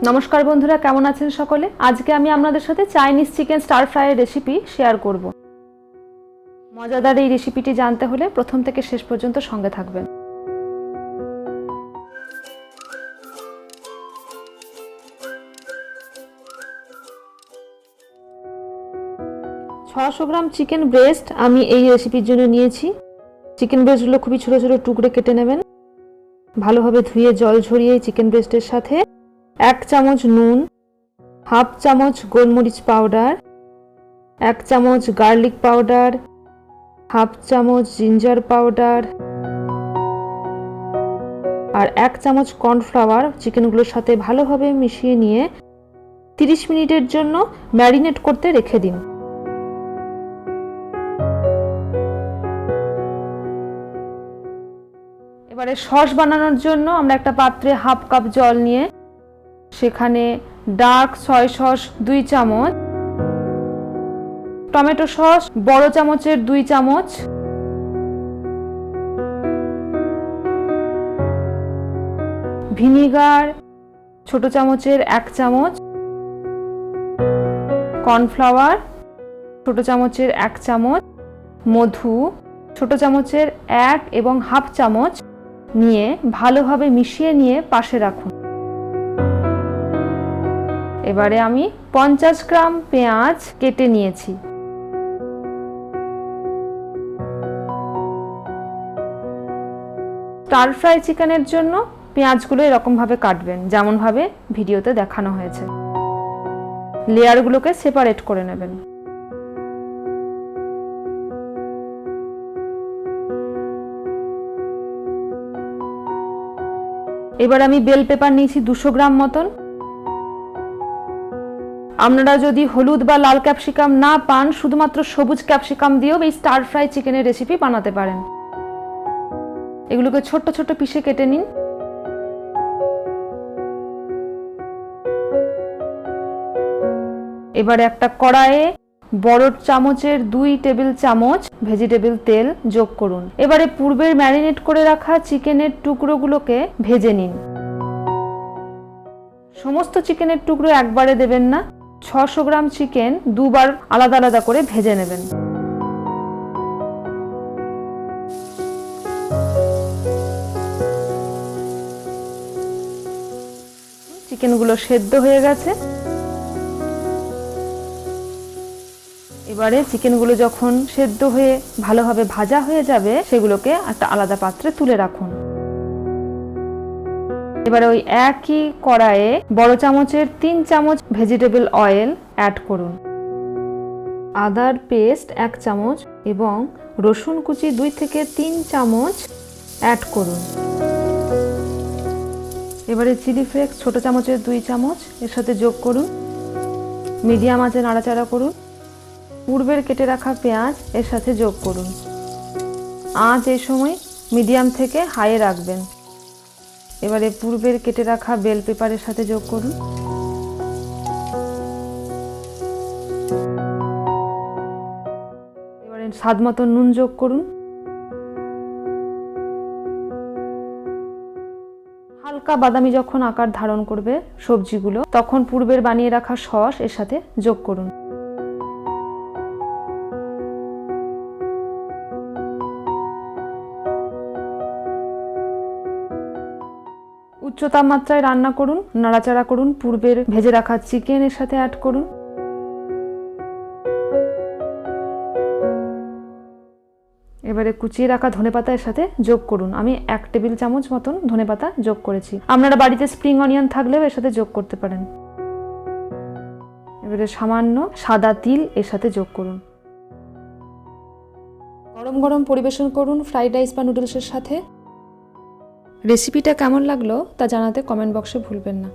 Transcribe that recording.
নমস্কার বন্ধুরা, কেমন আছেন সকলে? আজকে আমি আপনাদের সাথে চাইনিজ চিকেন স্টার ফ্রাইয়ের রেসিপি শেয়ার করব। মজাদার এই রেসিপিটি জানতে হলে প্রথম থেকে শেষ পর্যন্ত সঙ্গে থাকবেন। 600 গ্রাম চিকেন ব্রেস্ট আমি এই রেসিপির জন্য নিয়েছি। চিকেন ব্রেস্টগুলো খুবই ছোট ছোট টুকরে কেটে নেবেন। ভালোভাবে ধুয়ে জল ঝরিয়ে চিকেন ব্রেস্টের সাথে 1 চামচ নুন, হাফ চামচ গোলমরিচ পাউডার, 1 চামচ গার্লিক পাউডার, হাফ চামচ জিঞ্জার পাউডার আর 1 চামচ কর্নফ্লাওয়ার চিকেনগুলোর সাথে ভালোভাবে মিশিয়ে নিয়ে 30 মিনিটের জন্য ম্যারিনেট করতে রেখে দিন। এবারে সস বানানোর জন্য আমরা একটা পাত্রে হাফ কাপ জল নিয়ে সেখানে ডার্ক সয় সস 2 চামচ, টমেটো সস বড় চামচের 2 চামচ, ভিনিগার ছোট চামচের 1 চামচ, কর্নফ্লাওয়ার ছোট চামচের 1 চামচ, মধু ছোট চামচের 1 এবং হাফ চামচ নিয়ে ভালোভাবে মিশিয়ে নিয়ে পাশে রাখুন। এবারে আমি 50 গ্রাম পেঁয়াজ কেটে নিয়েছি। স্টার ফ্রাই চিকেনের জন্য পেঁয়াজগুলো এরকম ভাবে কাটবেন, যেমন ভাবে ভিডিওতে দেখানো হয়েছে। লেয়ারগুলোকে সেপারেট করে নেবেন। এবার আমি বেল পেপার নিয়েছি 200 গ্রাম মতন। আপনারা যদি হলুদ বা লাল ক্যাপসিকাম না পান, শুধুমাত্র সবুজ ক্যাপসিকাম দিয়েও এই স্টার ফ্রাই চিকেনের রেসিপি বানাতে পারেন। এগুলোকে ছোট ছোট পিসে কেটে নিন। এবারে একটা কড়াইয়ে বড় চামচের 2 টেবিল চামচ ভেজিটেবল তেল যোগ করুন। এবারে পূর্বের ম্যারিনেট করে রাখা চিকেনের টুকরোগুলোকে ভেজে নিন। সমস্ত চিকেনের টুকরো একবারে দেবেন না, 600 গ্রাম চিকেন দুবার আলাদা আলাদা করে ভেজে নেবেন। চিকেনগুলো সেদ্ধ হয়ে গেছে। এবারে চিকেনগুলো যখন সেদ্ধ হয়ে ভালোভাবে ভাজা হয়ে যাবে, সেগুলোকে একটা আলাদা পাত্রে তুলে রাখুন। এবারে ওই একই কড়াইয়ে বড় চামচের 3 চামচ ভেজিটেবল অয়েল অ্যাড করুন। আদার পেস্ট 1 চামচ এবং রসুন কুচি 2 থেকে 3 চামচ অ্যাড করুন। এবারে চিলি ফ্লেক্স ছোট চামচের 2 চামচ এর সাথে যোগ করুন। মিডিয়াম আঁচে নাড়াচাড়া করুন। পূর্বের কেটে রাখা পেঁয়াজ এর সাথে যোগ করুন। আঁচ এই সময় মিডিয়াম থেকে হাইয়ে রাখবেন। এবারে পূর্বের কেটে রাখা বেল পেপারের সাথে যোগ করুন। এবারে স্বাদ মতো নুন যোগ করুন। হালকা বাদামি যখন আকার ধারণ করবে সবজিগুলো, তখন পূর্বের বানিয়ে রাখা সস এর সাথে যোগ করুন। উচ্চ তাপমাত্রায় রান্না করুন, নাড়াচাড়া করুন। পূর্বের ভেজে রাখা চিকেন এর সাথে অ্যাড করুন। এবারে কুচিয়ে রাখা ধনেপাতা এর সাথে যোগ করুন। আমি 1 টেবিল চামচ মতন ধনেপাতা যোগ করেছি। আপনারা বাড়িতে স্প্রিং অনিয়ন থাকলেও এর সাথে যোগ করতে পারেন। এবারে সামান্য সাদা তিল এর সাথে যোগ করুন। গরম গরম পরিবেশন করুন ফ্রাইড রাইস বা নুডলসের সাথে। রেসিপিটা কেমন লাগলো তা জানাতে কমেন্ট বক্সে ভুলবেন না।